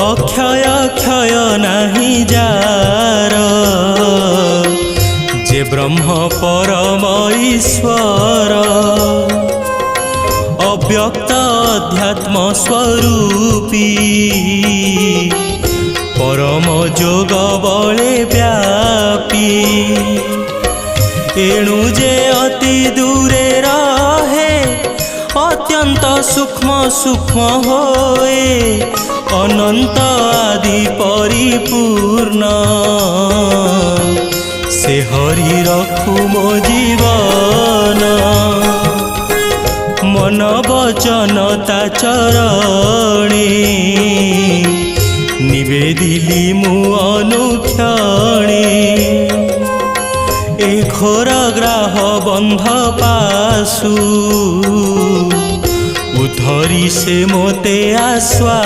अक्षय क्षय नहीं जार जे ब्रह्म परम ईश्वर अव्यक्त अध्यात्म स्वरूपी परम जोग बले व्यापी एणु जे अति दूरे रहे अत्यंत सूक्ष्म सूक्ष्म होए अनंत आदि परिपूर्ण से हरि रखु मो जीवन मन वचन ता चरणे निवेदिली मु अनुक्षणे ए घोर ग्राह बंध पासु उधरी से मोते आस्वा।